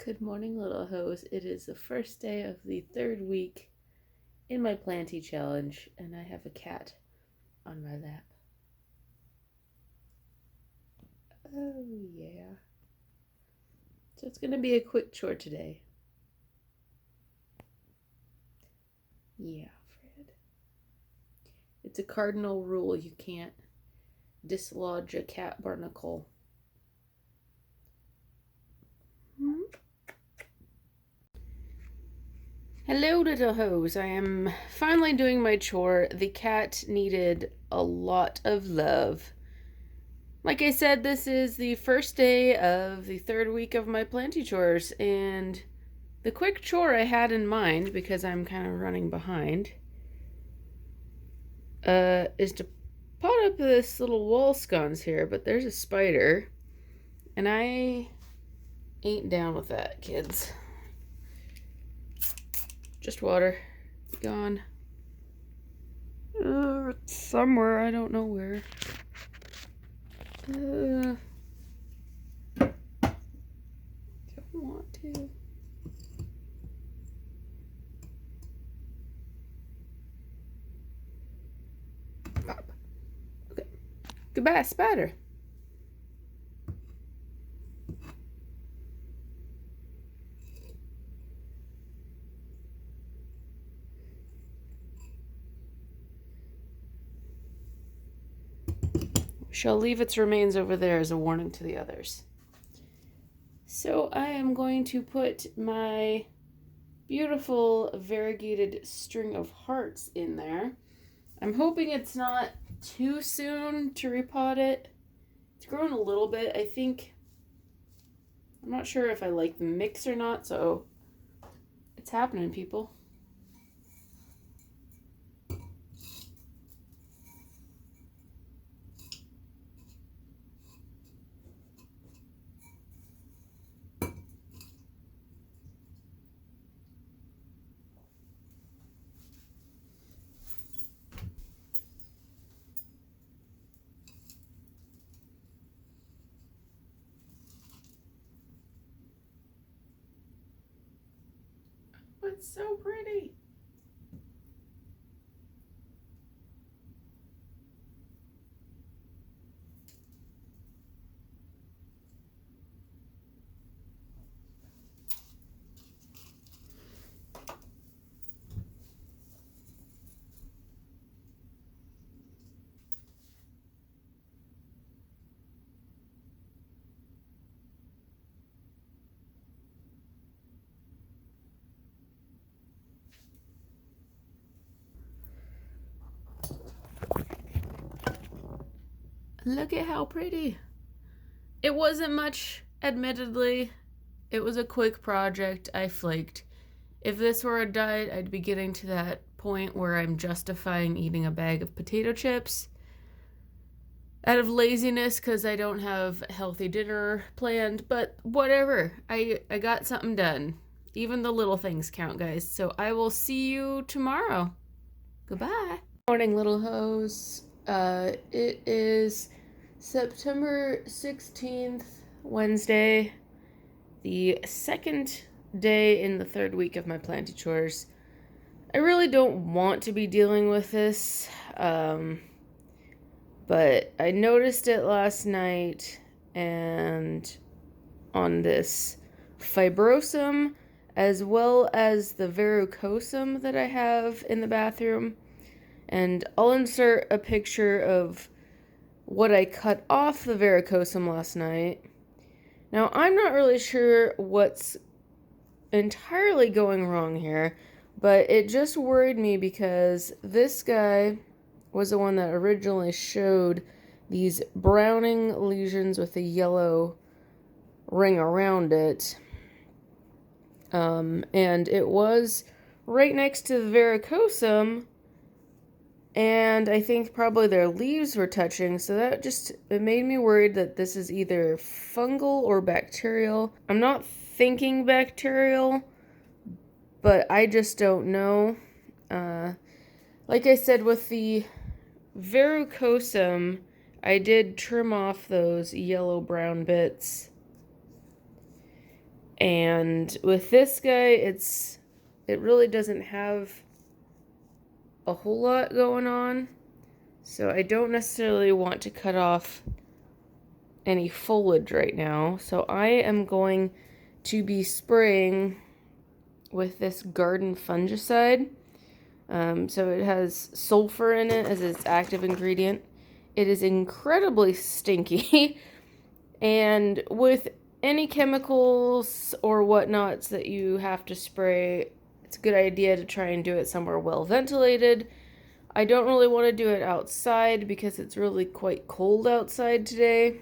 Good morning, little hose. It is the first day of the third week in my planty challenge, and I have a cat on my lap. Oh, yeah. So it's going to be a quick chore today. Yeah, Fred. It's a cardinal rule you can't dislodge a cat barnacle. Hello, little hose. I am finally doing my chore. The cat needed a lot of love. Like I said, this is the first day of the third week of my planty chores, and the quick chore I had in mind, because I'm kind of running behind, is to pot up this little wall sconce here, but there's a spider, and I ain't down with that, kids. Just water. Gone. It's somewhere, I don't know where. Don't want to. Pop. Okay. Goodbye, spider. Shall leave its remains over there as a warning to the others. So I am going to put my beautiful variegated string of hearts in there. I'm hoping it's not too soon to repot it. It's grown a little bit. I'm not sure if I like the mix or not, so it's happening, people. It's so pretty. Look at how pretty. It wasn't much, admittedly. It was a quick project. I flaked. If this were a diet, I'd be getting to that point where I'm justifying eating a bag of potato chips out of laziness because I don't have a healthy dinner planned, but whatever. I got something done. Even the little things count, guys. So I will see you tomorrow. Goodbye. Morning, little hose. It is September 16th, Wednesday, the second day in the third week of my planty chores. I really don't want to be dealing with this, but I noticed it last night, and on this fibrosum as well as the varicosum that I have in the bathroom. And I'll insert a picture of what I cut off the varicosum last night. Now, I'm not really sure what's entirely going wrong here, but it just worried me because this guy was the one that originally showed these browning lesions with a yellow ring around it. And it was right next to the varicosum, and I think probably their leaves were touching, so it made me worried that this is either fungal or bacterial. I'm not thinking bacterial, but I just don't know. Like I said, with the varicosum, I did trim off those yellow-brown bits. And with this guy, it really doesn't have a whole lot going on. So I don't necessarily want to cut off any foliage right now. So I am going to be spraying with this garden fungicide. So it has sulfur in it as its active ingredient. It is incredibly stinky. And with any chemicals or whatnots that you have to spray, it's a good idea to try and do it somewhere well ventilated. I don't really want to do it outside because it's really quite cold outside today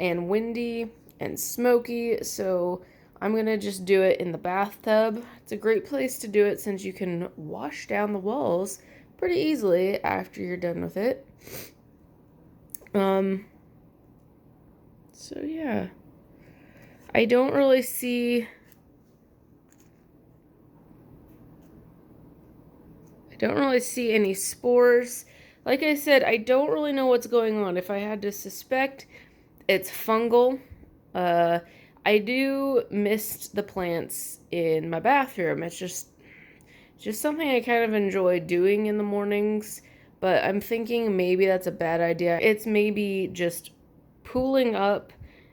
and windy and smoky, so I'm gonna just do it in the bathtub. It's a great place to do it since you can wash down the walls pretty easily after you're done with it. So yeah, I don't really see any spores. Like I said, I don't really know what's going on. If I had to suspect, it's fungal. I do mist the plants in my bathroom. It's just something I kind of enjoy doing in the mornings, but I'm thinking maybe that's a bad idea. It's maybe just pooling up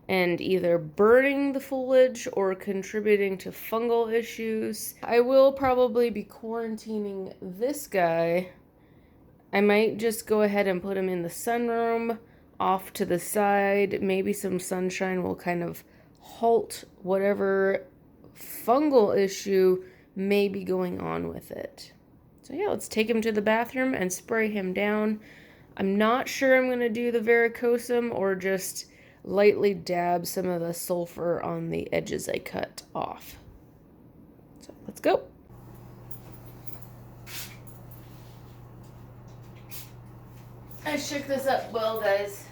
and either burning the foliage or contributing to fungal issues. I will probably be quarantining this guy. I might just go ahead and put him in the sunroom off to the side. Maybe some sunshine will kind of halt whatever fungal issue may be going on with it. So yeah, let's take him to the bathroom and spray him down. I'm not sure I'm going to do the varicosum or just lightly dab some of the sulfur on the edges I cut off. So let's go. I shook this up well, guys.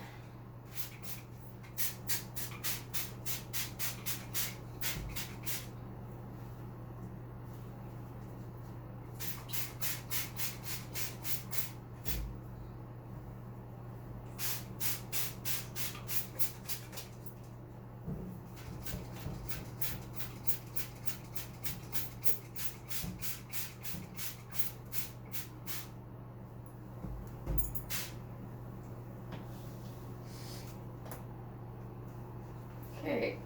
Okay,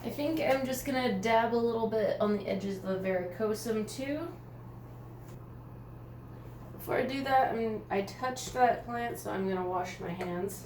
I think I'm just gonna dab a little bit on the edges of the varicosum too. Before I do that, I touched that plant, so I'm gonna wash my hands.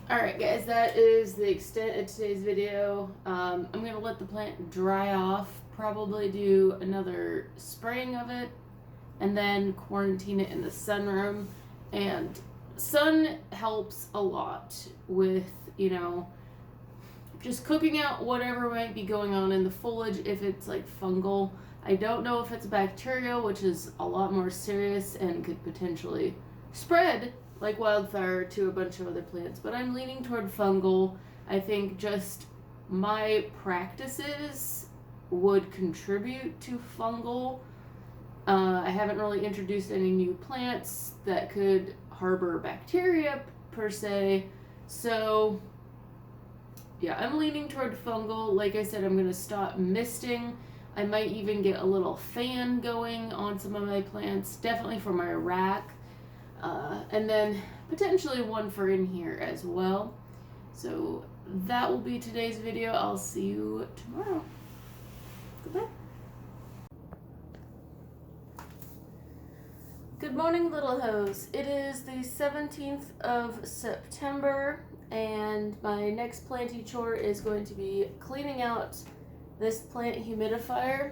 Alright guys, that is the extent of today's video. I'm going to let the plant dry off, probably do another spraying of it, and then quarantine it in the sunroom. And sun helps a lot with, just cooking out whatever might be going on in the foliage if it's like fungal. I don't know if it's bacterial, which is a lot more serious and could potentially spread like wildfire to a bunch of other plants, but I'm leaning toward fungal. I think just my practices would contribute to fungal. I haven't really introduced any new plants that could harbor bacteria per se, so yeah, I'm leaning toward fungal. Like I said, I'm going to stop misting. I might even get a little fan going on some of my plants, definitely for my rack. And then potentially one for in here as well. So that will be today's video. I'll see you tomorrow. Goodbye. Good morning, little hoes. It is the 17th of September, and my next planty chore is going to be cleaning out this plant humidifier.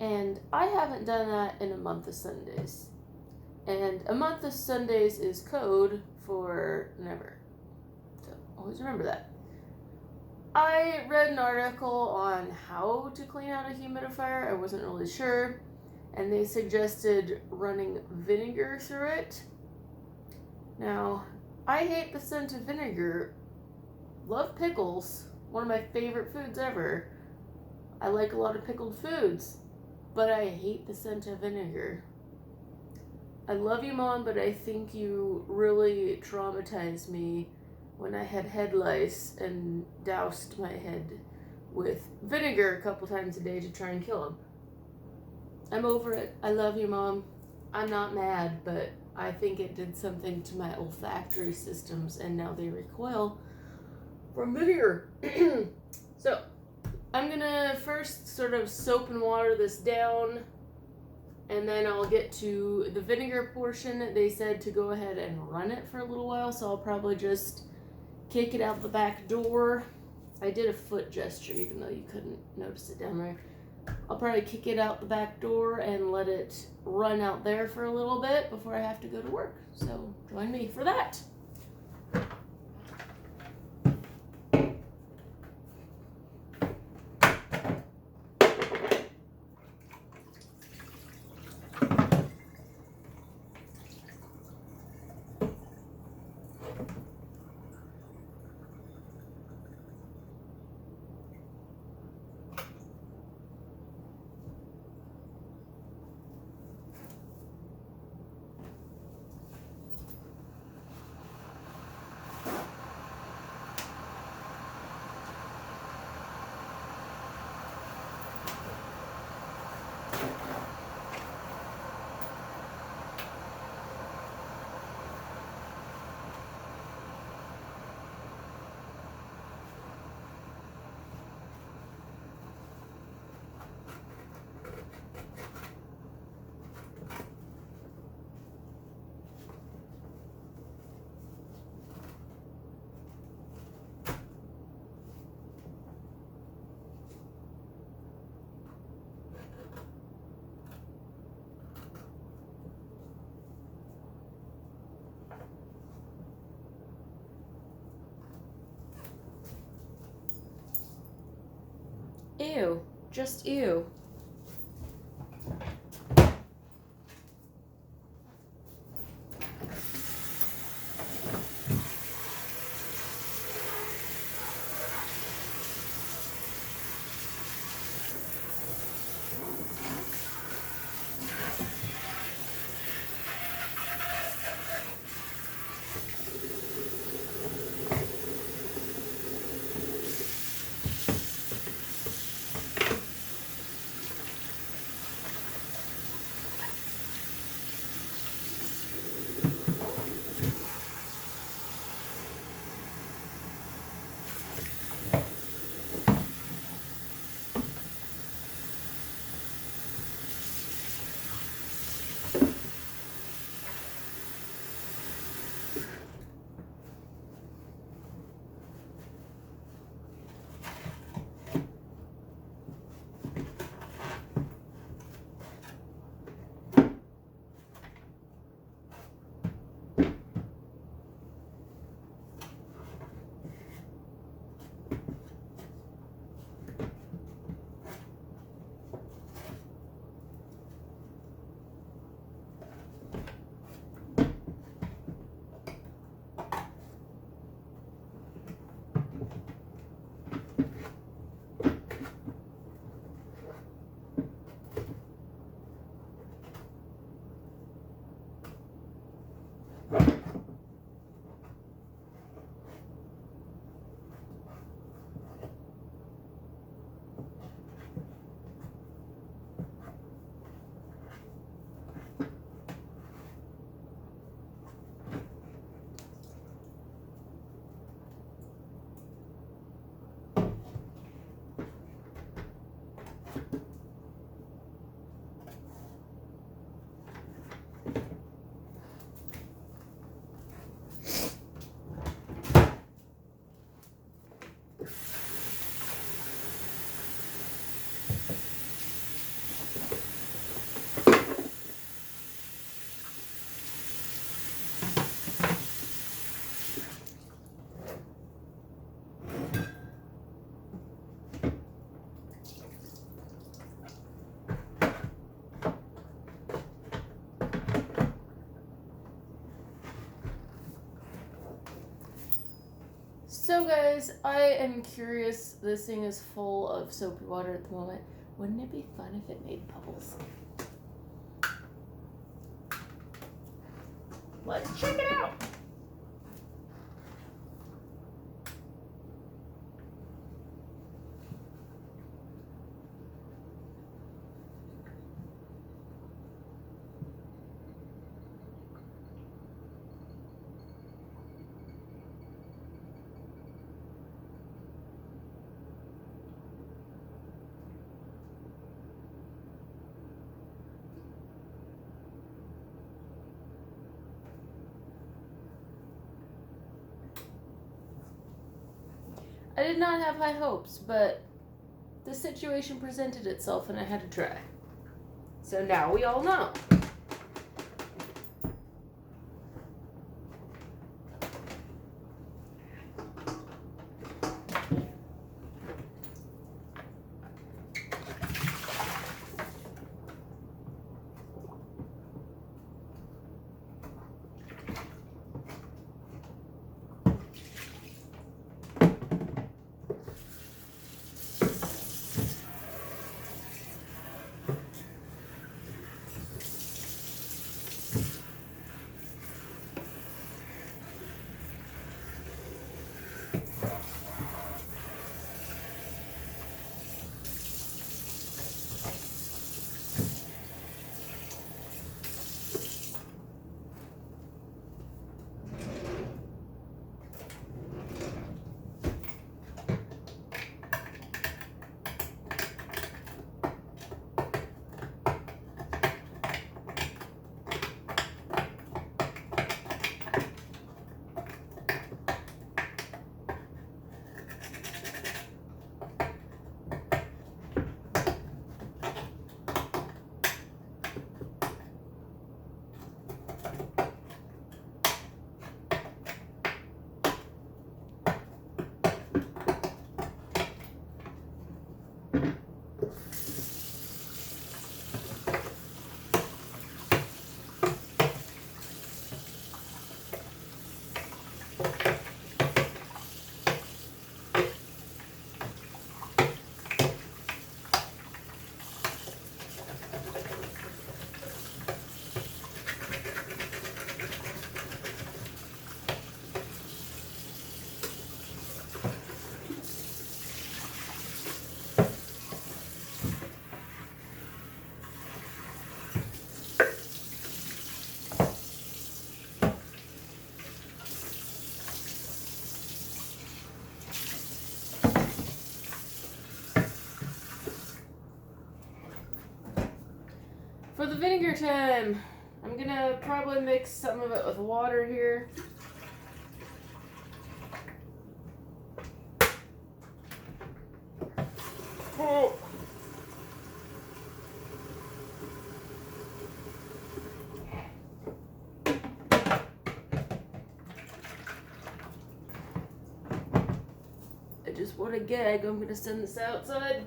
And I haven't done that in a month of Sundays. And a month of Sundays is code for never. So always remember that. I read an article on how to clean out a humidifier. I wasn't really sure. And they suggested running vinegar through it. Now, I hate the scent of vinegar. Love pickles. One of my favorite foods ever. I like a lot of pickled foods. But I hate the scent of vinegar. I love you, Mom, but I think you really traumatized me when I had head lice and doused my head with vinegar a couple times a day to try and kill them. I'm over it. I love you, Mom. I'm not mad, but I think it did something to my olfactory systems, and now they recoil from vinegar. So, I'm gonna first sort of soap and water this down, and then I'll get to the vinegar portion. They said to go ahead and run it for a little while, so I'll probably just kick it out the back door. I did a foot gesture, even though you couldn't notice it down there. I'll probably kick it out the back door and let it run out there for a little bit before I have to go to work. So join me for that. Ew. Just ew. So guys, I am curious. This thing is full of soapy water at the moment. Wouldn't it be fun if it made bubbles? Let's check it out. I did not have high hopes, but the situation presented itself and I had to try. So now we all know. For the vinegar time, I'm gonna probably mix some of it with water here. Oh. I just want a gag. I'm gonna send this outside.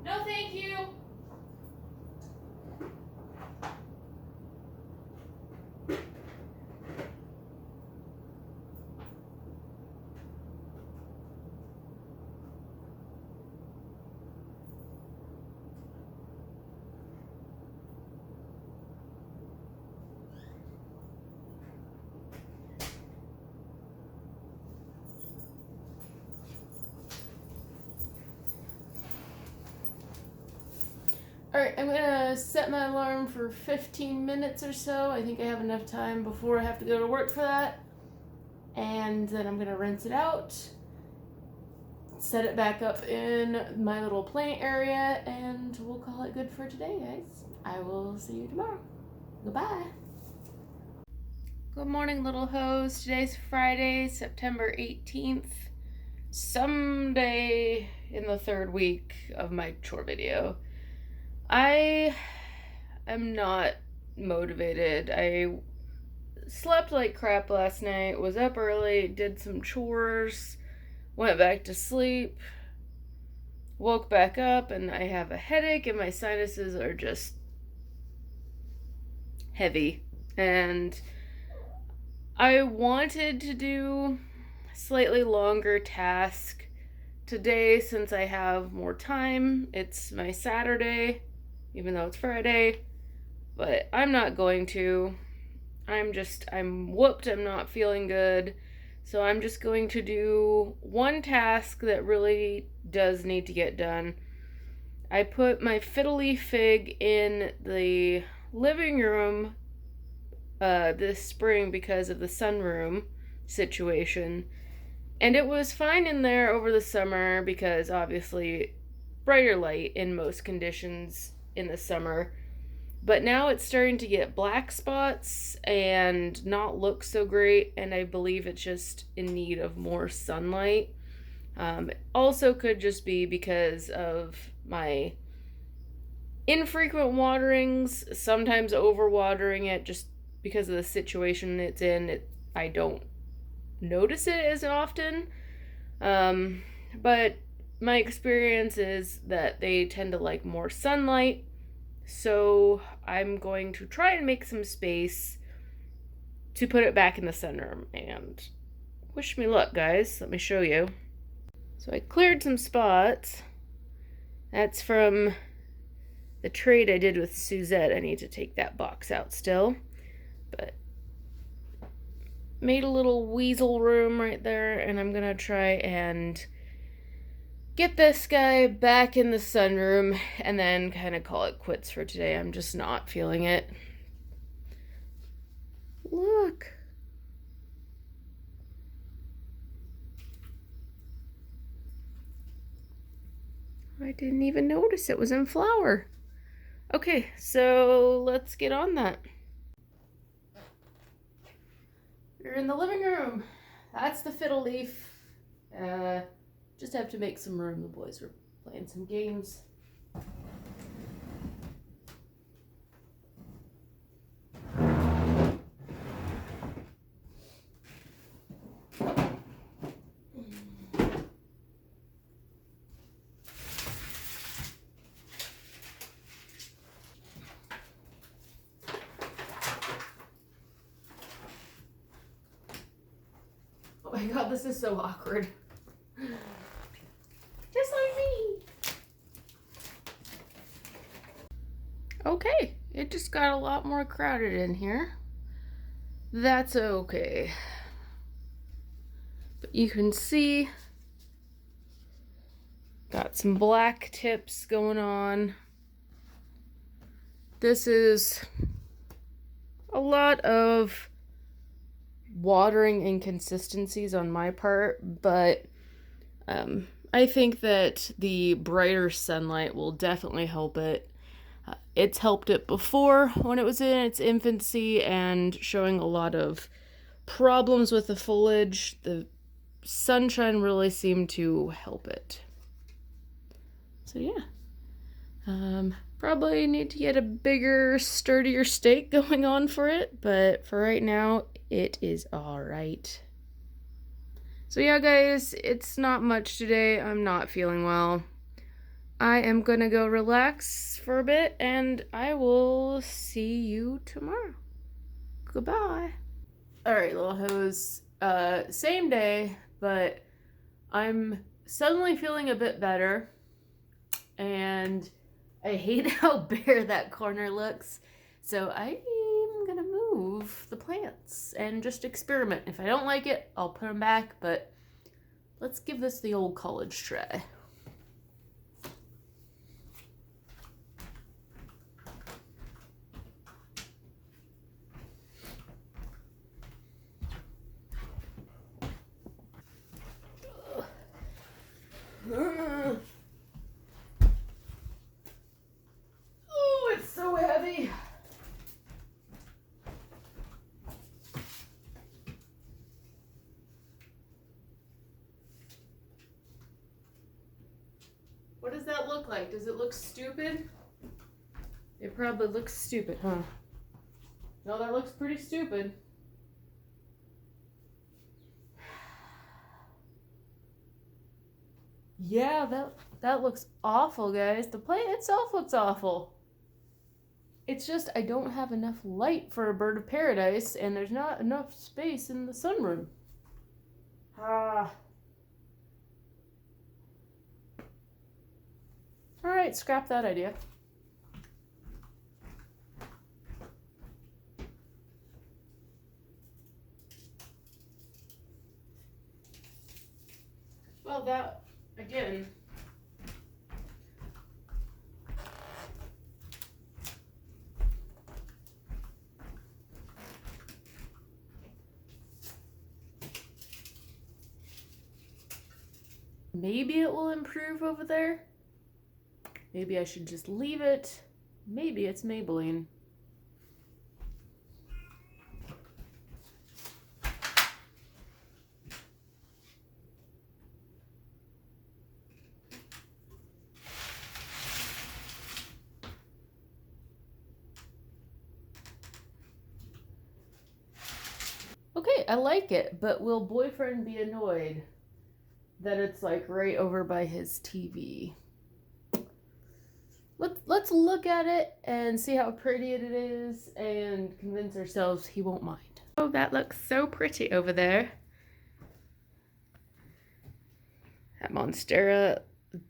No, thank you. Alright, I'm gonna set my alarm for 15 minutes or so. I think I have enough time before I have to go to work for that. And then I'm gonna rinse it out, set it back up in my little plant area, and we'll call it good for today, guys. I will see you tomorrow. Goodbye. Good morning, little hoes. Today's Friday, September 18th. Someday in the third week of my chore video. I am not motivated. I slept like crap last night, was up early, did some chores, went back to sleep, woke back up, and I have a headache, and my sinuses are just heavy. And I wanted to do a slightly longer task today since I have more time. It's my Saturday, even though it's Friday, but I'm not going to. I'm whooped, I'm not feeling good. So I'm just going to do one task that really does need to get done. I put my fiddle leaf fig in the living room this spring because of the sunroom situation. And it was fine in there over the summer because obviously brighter light in most conditions in the summer. But now it's starting to get black spots and not look so great, and I believe it's just in need of more sunlight. It also could just be because of my infrequent waterings, sometimes overwatering it just because of the situation it's in. I don't notice it as often. But my experience is that they tend to like more sunlight. So I'm going to try and make some space to put it back in the sunroom. And wish me luck, guys. Let me show you. So I cleared some spots. That's from the trade I did with Suzette. I need to take that box out still. But made a little weasel room right there. And I'm going to try and get this guy back in the sunroom and then kind of call it quits for today. I'm just not feeling it. Look. I didn't even notice it was in flower. Okay, so let's get on that. We're in the living room. That's the fiddle leaf. Just have to make some room. The boys were playing some games. Oh my god, this is so awkward. Just like me. Okay, it just got a lot more crowded in here. That's okay. But you can see, got some black tips going on. This is a lot of watering inconsistencies on my part, but I think that the brighter sunlight will definitely help it. It's helped it before when it was in its infancy and showing a lot of problems with the foliage. The sunshine really seemed to help it. So yeah. Probably need to get a bigger, sturdier stake going on for it, but for right now, it is alright. So yeah, guys, it's not much today. I'm not feeling well. I am gonna go relax for a bit, and I will see you tomorrow. Goodbye. Alright, little hoes. Same day, but I'm suddenly feeling a bit better, and I hate how bare that corner looks, so I'm gonna move the plants and just experiment. If I don't like it, I'll put them back, but let's give this the old college try. Oh, it's so heavy. What does that look like? Does it look stupid? It probably looks stupid, huh? No, that looks pretty stupid. Yeah, that looks awful, guys. The plant itself looks awful. It's just I don't have enough light for a bird of paradise, and there's not enough space in the sunroom. Ah. All right, scrap that idea. Well, that again. Maybe it will improve over there. Maybe I should just leave it. Maybe it's Maybelline. Okay, I like it, but will boyfriend be annoyed that it's like right over by his TV? Let's look at it and see how pretty it is and convince ourselves he won't mind. Oh, that looks so pretty over there. That Monstera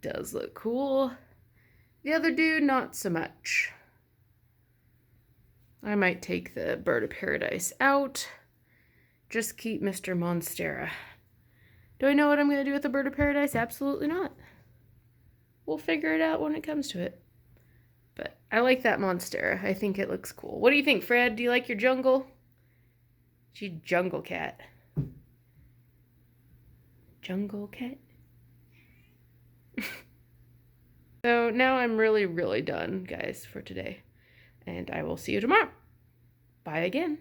does look cool. The other dude, not so much. I might take the Bird of Paradise out. Just keep Mr. Monstera. Do I know what I'm going to do with the Bird of Paradise? Absolutely not. We'll figure it out when it comes to it. But I like that Monstera. I think it looks cool. What do you think, Fred? Do you like your jungle? She's jungle cat. Jungle cat? So now I'm really, really done, guys, for today. And I will see you tomorrow. Bye again.